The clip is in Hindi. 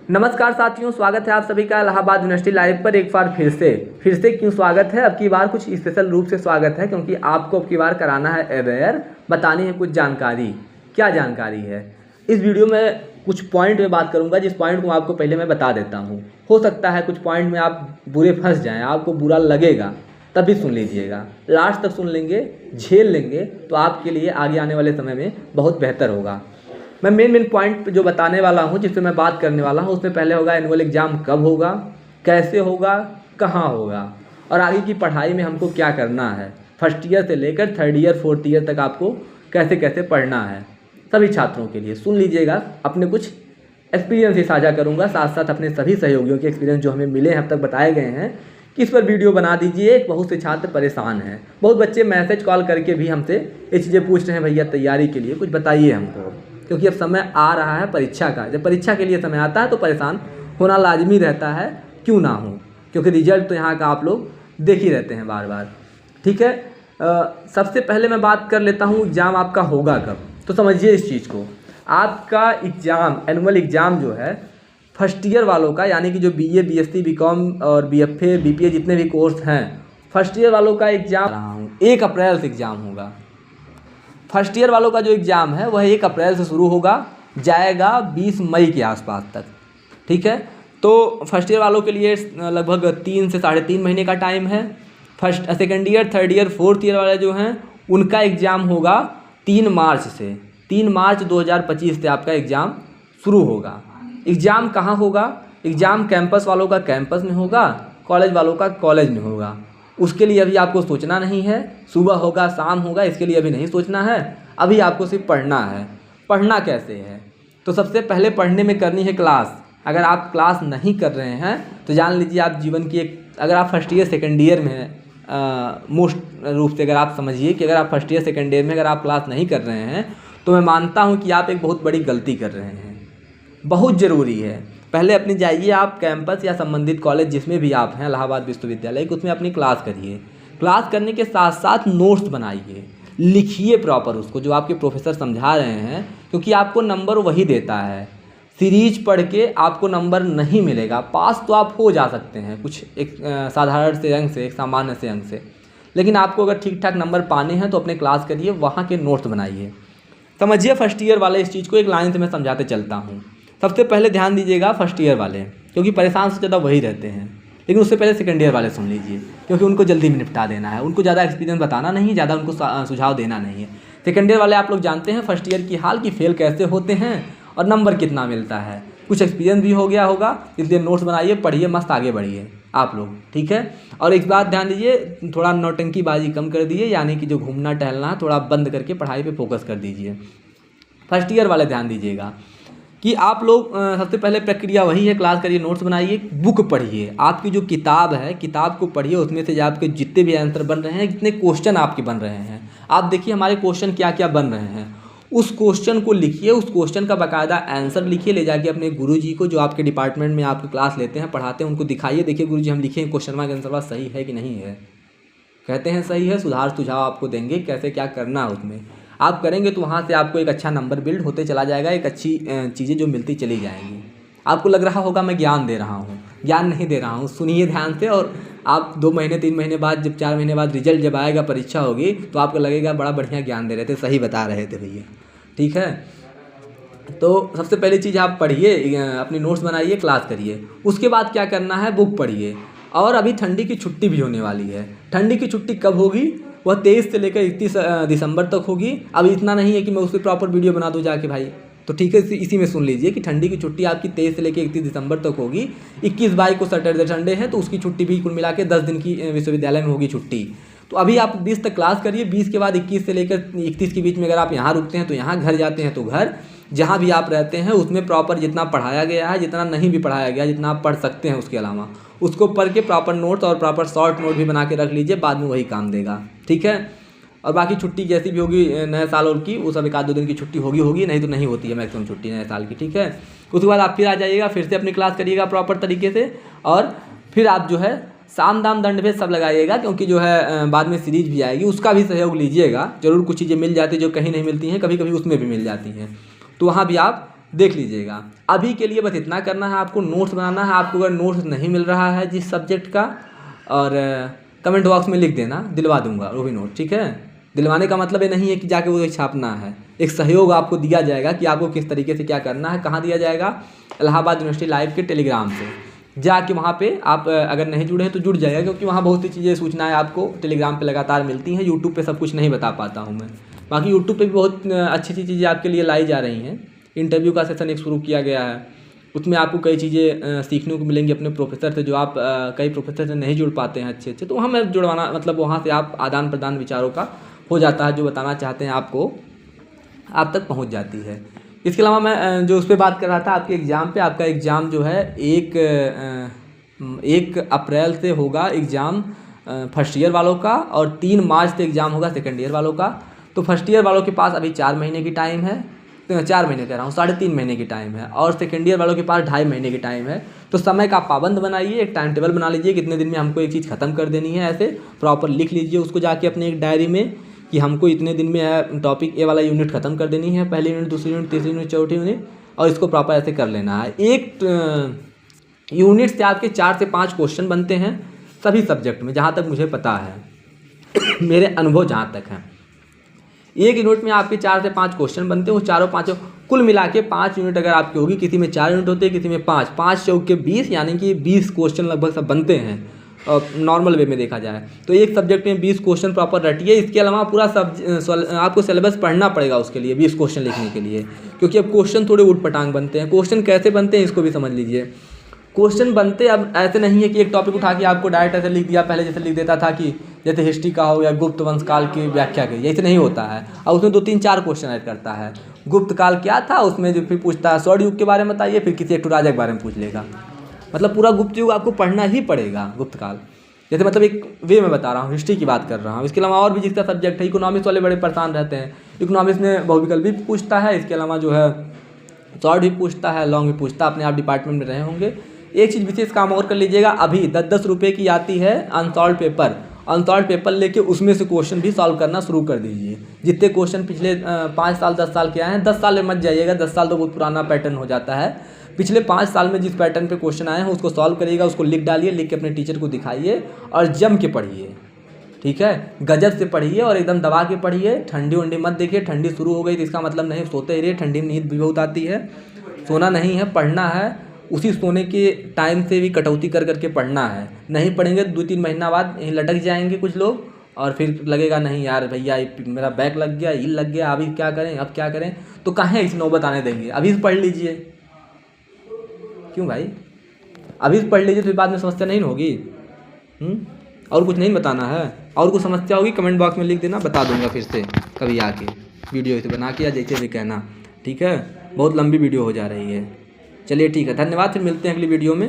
नमस्कार साथियों, स्वागत है आप सभी का इलाहाबाद यूनिवर्सिटी लाइव पर एक बार फिर से क्यों स्वागत है। अब की बार कुछ स्पेशल रूप से स्वागत है क्योंकि आपको अब की बार कराना है अवेयर, बतानी है कुछ जानकारी। क्या जानकारी है इस वीडियो में? कुछ पॉइंट में बात करूंगा जिस पॉइंट को आपको पहले मैं बता देता हूं। हो सकता है कुछ पॉइंट में आप बुरे फंस जाएं, आपको बुरा लगेगा, तभी सुन लीजिएगा। लास्ट तक सुन लेंगे, झेल लेंगे तो आपके लिए आगे आने वाले समय में बहुत बेहतर होगा। मैं मेन पॉइंट जो बताने वाला हूँ, जिससे मैं बात करने वाला हूँ, उसमें पहले होगा एनुअल एग्ज़ाम कब होगा, कैसे होगा, कहाँ होगा और आगे की पढ़ाई में हमको क्या करना है। फर्स्ट ईयर से लेकर थर्ड ईयर फोर्थ ईयर तक आपको कैसे कैसे पढ़ना है, सभी छात्रों के लिए सुन लीजिएगा। अपने कुछ एक्सपीरियंस ही साझा करूँगा, साथ साथ अपने सभी सहयोगियों के एक्सपीरियंस जो हमें मिले हैं, अब तक बताए गए हैं कि इस पर वीडियो बना दीजिए। बहुत से छात्र परेशान हैं, बहुत बच्चे मैसेज कॉल करके भी हमसे ये चीज़ें पूछ रहे हैं, भैया तैयारी के लिए कुछ बताइए हमको, क्योंकि अब समय आ रहा है परीक्षा का। जब परीक्षा के लिए समय आता है तो परेशान होना लाजमी रहता है, क्यों ना हो, क्योंकि रिजल्ट तो यहाँ का आप लोग देख ही रहते हैं बार बार। ठीक है, सबसे पहले मैं बात कर लेता हूँ एग्ज़ाम आपका होगा कब। तो समझिए इस चीज़ को, आपका एग्ज़ाम एनुअल एग्ज़ाम जो है फर्स्ट ईयर वालों का, यानी कि जो BA BSc BCom और BFA BPA जितने भी कोर्स हैं, फर्स्ट ईयर वालों का एग्ज़ाम 1 अप्रैल से एग्ज़ाम होगा। फर्स्ट ईयर वालों का जो एग्ज़ाम है वह 1 अप्रैल से शुरू होगा, जाएगा 20 मई के आसपास तक। ठीक है, तो फर्स्ट ईयर वालों के लिए लगभग 3 से 3.5 महीने का टाइम है। Second year third year fourth year वाले जो हैं उनका एग्ज़ाम होगा 3 मार्च से। 3 मार्च 2025 से आपका एग्ज़ाम शुरू होगा। एग्ज़ाम कहाँ होगा? एग्ज़ाम कैंपस वालों का कैंपस में होगा, कॉलेज वालों का कॉलेज में होगा। उसके लिए अभी आपको सोचना नहीं है, सुबह होगा शाम होगा, इसके लिए अभी नहीं सोचना है। अभी आपको सिर्फ पढ़ना है। पढ़ना कैसे है? तो सबसे पहले पढ़ने में करनी है क्लास। अगर आप क्लास नहीं कर रहे हैं तो जान लीजिए आप जीवन की अगर आप फर्स्ट ईयर सेकेंड ईयर में मोस्ट रूप से अगर आप समझिए कि अगर आप फर्स्ट ईयर सेकेंड ईयर में अगर आप क्लास नहीं कर रहे हैं तो मैं मानता हूँ कि आप एक बहुत बड़ी गलती कर रहे हैं। बहुत ज़रूरी है, पहले अपनी जाइए आप कैंपस या संबंधित कॉलेज जिसमें भी आप हैं, इलाहाबाद विश्वविद्यालय, उसमें अपनी क्लास करिए। क्लास करने के साथ साथ नोट्स बनाइए, लिखिए प्रॉपर उसको जो आपके प्रोफेसर समझा रहे हैं, क्योंकि आपको नंबर वही देता है। सीरीज पढ़ के आपको नंबर नहीं मिलेगा। पास तो आप हो जा सकते हैं कुछ एक साधारण से अंक से, एक सामान्य से अंक से, लेकिन आपको अगर ठीक ठाक नंबर पाने हैं तो अपने क्लास करिए, वहाँ के नोट्स बनाइए। समझिए फर्स्ट ईयर वाले इस चीज़ को एक लाइन से मैं समझाते चलता हूँ। सबसे पहले ध्यान दीजिएगा फर्स्ट ईयर वाले, क्योंकि परेशान से ज़्यादा वही रहते हैं। लेकिन उससे पहले सेकंड ईयर वाले सुन लीजिए, क्योंकि उनको जल्दी में निपटा देना है, उनको ज़्यादा एक्सपीरियंस बताना नहीं है, ज़्यादा उनको सुझाव देना नहीं है। सेकंड ईयर वाले आप लोग जानते हैं फर्स्ट ईयर की हाल, की फेल कैसे होते हैं और नंबर कितना मिलता है। कुछ एक्सपीरियंस भी हो गया होगा, इसलिए नोट्स बनाइए, पढ़िए, मस्त आगे बढ़िए आप लोग। ठीक है, और एक बात ध्यान दीजिए, थोड़ा नौटंकीबाजी कम कर दीजिए, यानी कि जो घूमना टहलना है थोड़ा बंद करके पढ़ाई पर फोकस कर दीजिए। फर्स्ट ईयर वाले ध्यान दीजिएगा कि आप लोग सबसे पहले प्रक्रिया वही है, क्लास करिए, नोट्स बनाइए, बुक पढ़िए। आपकी जो किताब है, किताब को पढ़िए, उसमें से आपके जितने भी आंसर बन रहे हैं, जितने क्वेश्चन आपके बन रहे हैं, आप देखिए हमारे क्वेश्चन क्या क्या बन रहे हैं, उस क्वेश्चन को लिखिए, उस क्वेश्चन का बाकायदा आंसर लिखिए, ले जाके अपने गुरुजी को, जो आपके डिपार्टमेंट में आपकी क्लास लेते हैं, पढ़ाते हैं, उनको दिखाइए। देखिए गुरुजी हम लिखे हैं क्वेश्चन का आंसर सही है कि नहीं है। कहते हैं सही है, सुझाव आपको देंगे कैसे क्या करना है। उसमें आप करेंगे तो वहाँ से आपको एक अच्छा नंबर बिल्ड होते चला जाएगा, एक अच्छी चीज़ें जो मिलती चली जाएंगी। आपको लग रहा होगा मैं ज्ञान दे रहा हूँ, ज्ञान नहीं दे रहा हूँ, सुनिए ध्यान से। और आप 2 महीने 3 महीने बाद, जब 4 महीने बाद रिजल्ट जब आएगा, परीक्षा होगी, तो आपको लगेगा बड़ा बढ़िया ज्ञान दे रहे थे, सही बता रहे थे भैया। ठीक है, तो सबसे पहली चीज़ आप पढ़िए, अपनी नोट्स बनाइए, क्लास करिए। उसके बाद क्या करना है, बुक पढ़िए। और अभी ठंडी की छुट्टी भी होने वाली है। ठंडी की छुट्टी कब होगी? वह 23 से लेकर 31 दिसंबर तक होगी। अब इतना नहीं है कि मैं उस पर प्रॉपर वीडियो बना दूँ जाके भाई, तो ठीक है, इसी में सुन लीजिए कि ठंडी की छुट्टी आपकी 23 से लेकर 31 दिसंबर तक होगी। 21-22 को सैटरडे संडे है, तो उसकी छुट्टी भी कुल मिला के 10 दिन की विश्वविद्यालय में होगी छुट्टी। तो अभी आप 20 तक क्लास करिए, 20 के बाद 21 से लेकर 31 के बीच में अगर आप यहाँ रुकते हैं तो यहाँ, घर जाते हैं तो घर, जहाँ भी आप रहते हैं उसमें प्रॉपर जितना पढ़ाया गया है, जितना नहीं भी पढ़ाया गया, जितना आप पढ़ सकते हैं उसके अलावा उसको पढ़ के प्रॉपर नोट्स और प्रॉपर शॉर्ट नोट भी बना के रख लीजिए, बाद में वही काम देगा। ठीक है, और बाकी छुट्टी जैसी भी होगी नए साल और की, वो सब 1-2 दिन की छुट्टी होगी, नहीं तो नहीं होती है मैक्सिमम छुट्टी नए साल की। ठीक है, उसके बाद आप फिर आ जाइएगा, फिर से अपनी क्लास करिएगा प्रॉपर तरीके से, और फिर आप जो है साम दाम दंड भेद सब लगाइएगा, क्योंकि जो है बाद में सीरीज भी आएगी, उसका भी सहयोग लीजिएगा। जरूर कुछ चीज़ें मिल जाती हैं जो कहीं नहीं मिलती हैं, कभी कभी उसमें भी मिल जाती हैं, तो वहाँ भी आप देख लीजिएगा। अभी के लिए बस इतना करना है, आपको नोट्स बनाना है। आपको अगर नोट्स नहीं मिल रहा है जिस सब्जेक्ट का, और कमेंट बॉक्स में लिख देना, दिलवा दूंगा वो भी नोट, ठीक है। दिलवाने का मतलब ये नहीं है कि जाके वो छापना है, एक सहयोग आपको दिया जाएगा कि आपको किस तरीके से क्या करना है। कहाँ दिया जाएगा? इलाहाबाद यूनिवर्सिटी लाइव के टेलीग्राम से जाके वहाँ पे आप अगर नहीं जुड़े हैं तो जुड़ जाइएगा, क्योंकि वहाँ बहुत सी चीज़ें सूचनाएं आपको टेलीग्राम पे लगातार मिलती हैं। यूट्यूब पे सब कुछ नहीं बता पाता हूँ मैं। बाकी यूट्यूब पे भी बहुत अच्छी अच्छी चीज़ें आपके लिए लाई जा रही हैं। इंटरव्यू का सेशन एक शुरू किया गया है, उसमें आपको कई चीज़ें सीखने को मिलेंगी अपने प्रोफेसर से, जो आप कई प्रोफेसर से नहीं जुड़ पाते हैं अच्छे अच्छे, तो वहाँ मैं जुड़वाना, मतलब वहाँ से आप आदान प्रदान विचारों का हो जाता है, जो बताना चाहते हैं आपको आप तक पहुँच जाती है। इसके अलावा मैं जो उस पर बात कर रहा था आपके एग्ज़ाम पे, आपका एग्ज़ाम जो है 1 अप्रैल से होगा एग्ज़ाम फर्स्ट ईयर वालों का, और 3 मार्च से एग्ज़ाम होगा सेकेंड ईयर वालों का। तो फर्स्ट ईयर वालों के पास अभी 4 महीने की टाइम है, 4 महीने कह रहा हूँ, 3.5 महीने की टाइम है, और सेकेंड ईयर वालों के पास 2.5 महीने की टाइम है। तो समय का पाबंद बनाइए, एक टाइम टेबल बना लीजिए, कितने दिन में हमको एक चीज़ ख़त्म कर देनी है, ऐसे प्रॉपर लिख लीजिए उसको जाके अपने एक डायरी में, कि हमको इतने दिन में टॉपिक ए वाला यूनिट ख़त्म कर देनी है, पहली यूनिट, दूसरी यूनिट, तीसरी यूनिट, चौथी यूनिट, और इसको प्रॉपर ऐसे कर लेना है। एक यूनिट से आपके 4 से 5 क्वेश्चन बनते हैं सभी सब्जेक्ट में, जहाँ तक मुझे पता है मेरे अनुभव जहाँ तक है। एक यूनिट में आपके 4 से 5 क्वेश्चन बनते हैं, वो चारों पाँचों कुल मिला के 5 यूनिट अगर आपकी होगी, किसी में 4 यूनिट होते हैं, किसी में 5, 5 चौक के 20, यानी कि 20 क्वेश्चन लगभग सब बनते हैं नॉर्मल वे में देखा जाए तो। एक सब्जेक्ट में 20 क्वेश्चन प्रॉपर रटिए। इसके अलावा पूरा आपको सिलेबस पढ़ना पड़ेगा उसके लिए, 20 क्वेश्चन लिखने के लिए, क्योंकि अब क्वेश्चन थोड़े उटपटांग बनते हैं। क्वेश्चन कैसे बनते हैं इसको भी समझ लीजिए। क्वेश्चन बनते अब ऐसे नहीं है कि एक टॉपिक उठा के आपको डायरेक्ट ऐसे लिख दिया, पहले जैसे लिख देता था कि जैसे हिस्ट्री का हो या गुप्त वंश काल की व्याख्या की, ऐसे नहीं होता है। और उसमें 2-3-4 क्वेश्चन ऐड करता है। गुप्त काल क्या था, उसमें जो फिर पूछता है स्वर्ण युग के बारे में बताइए, फिर किसी एक राजा के बारे में पूछ लेगा। मतलब पूरा गुप्त युग आपको पढ़ना ही पड़ेगा, गुप्त काल जैसे, मतलब एक वे में बता रहा हूँ, हिस्ट्री की बात कर रहा हूँ। इसके अलावा और भी जिसका सब्जेक्ट है, इकोनॉमिक्स वाले बड़े परेशान रहते हैं। इकोनॉमिक्स में बहुविकल्प भी पूछता है, इसके अलावा जो है शॉर्ट भी पूछता है, लॉन्ग भी पूछता है, अपने आप डिपार्टमेंट में रहे होंगे। एक चीज़ विशेष काम और कर लीजिएगा, अभी 10-10 रुपये की आती है अनसॉल्व पेपर। अनसॉल्व पेपर लेके उसमें से क्वेश्चन भी सॉल्व करना शुरू कर दीजिए। जितने क्वेश्चन पिछले 5 साल 10 साल के आए हैं, 10 साल में मत जाइएगा, 10 साल तो बहुत पुराना पैटर्न हो जाता है। पिछले 5 साल में जिस पैटर्न पे क्वेश्चन आए हैं उसको सॉल्व करिएगा, उसको लिख डालिए, लिख के अपने टीचर को दिखाइए और जम के पढ़िए, ठीक है। गजब से पढ़िए और एकदम दबा के पढ़िए। ठंडी वंडी मत देखिए, ठंडी शुरू हो गई तो इसका मतलब नहीं सोते ही रहिए, ठंडी में नींद भी बहुत आती है। सोना नहीं है, पढ़ना है। उसी सोने के टाइम से भी कटौती कर करके पढ़ना है। नहीं पढ़ेंगे 2-3 महीना बाद यहीं लटक जाएंगे कुछ लोग, और फिर लगेगा नहीं यार भैया मेरा बैक लग गया, ईल लग गया, अभी क्या करें, अब क्या करें। तो कहाँ इस नौबत आने देंगे, अभी से पढ़ लीजिए। क्यों भाई, अभी से पढ़ लीजिए तो बाद में समस्या नहीं होगी। और कुछ नहीं बताना है, और कुछ समस्या होगी कमेंट बॉक्स में लिख देना, बता दूंगा फिर से कभी आके वीडियो इसे बना के, या जैसे भी कहना, ठीक है। बहुत लंबी वीडियो हो जा रही है। चलिए ठीक है, धन्यवाद, फिर मिलते हैं अगली वीडियो में।